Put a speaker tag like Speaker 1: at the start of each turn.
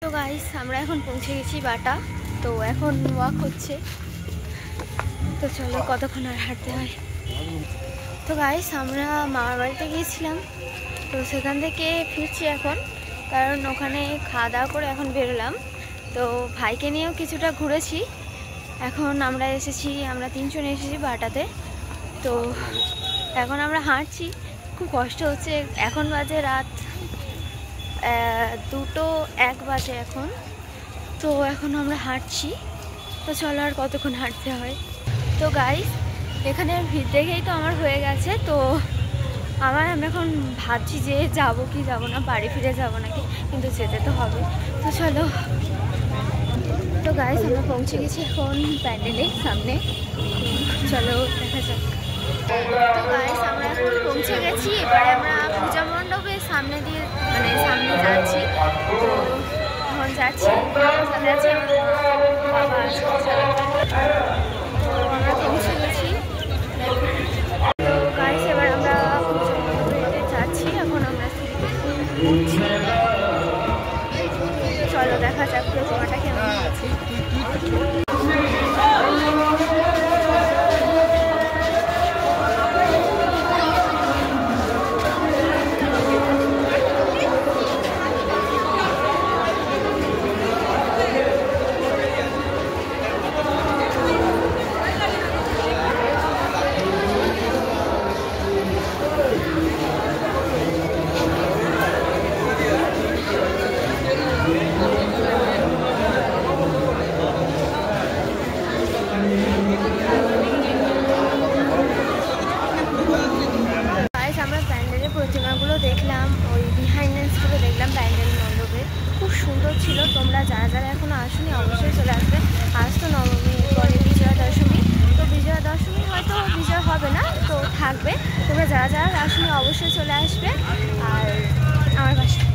Speaker 1: তো গাইস আমরা এখন পৌঁছে গেছি বাটা। তো এখন ওয়াক হচ্ছে, তো চলো কতক্ষণ আর হাঁটতে হয়। তো গাইস আমরা মামার বাড়িতে গিয়েছিলাম, তো সেখান থেকে ফিরছি এখন, কারণ ওখানে খাওয়া দাওয়া করে এখন বেরোলাম। তো ভাইকে নিয়েও কিছুটা ঘুরেছি। এখন আমরা তিনজন এসেছি বাটাতে। তো এখন আমরা হাঁটছি, খুব কষ্ট হচ্ছে। এখন বাজে রাত 2:01 বাজে এখন। তো এখন আমরা হাঁটছি, তো চলো আর কতক্ষণ হাঁটতে হয়। তো গাইস এখানে ভিড় দেখেই তো আমার হয়ে গেছে। তো আমি এখন ভাবছি যে যাবো কি যাবো না, বাড়ি ফিরে যাবো নাকি, কিন্তু যেতে তো হবে। তো চলো। তো গাইস আমরা পৌঁছে গেছি এখন প্যান্ডেলের সামনে, চলো দেখা যাক। তো গাইস আমরা এখন পৌঁছে গেছি, এবারে আমরা পূজা মণ্ডপের সামনে দিয়ে সামনে যাচ্ছি। তো এখন যাচ্ছি, সাথে আছে বাবা আছে। তো আমরা পৌঁছে গেছি। তো গাইস এবার আমরা পূজা মণ্ডপে যাচ্ছি, এখন আমরা চলো দেখা যাক প্রতিমাটা কেমন আছে। প্রতিমাগুলো দেখলাম, ওই বিহাইন্ডেন্সগুলো দেখলাম প্যান্ডেল মণ্ডপে, খুব সুন্দর ছিল। তোমরা যারা যারা এখনো আসোনি অবশ্যই চলে আসবে। আজ তো নবমী, পরে বিজয়া দশমী। তো বিজয়া দশমী হয়তো বিজয় হবে না, তো থাকবে। তোমরা যারা যারা আসোনি অবশ্যই চলে আসবে আর আমার বাসায়।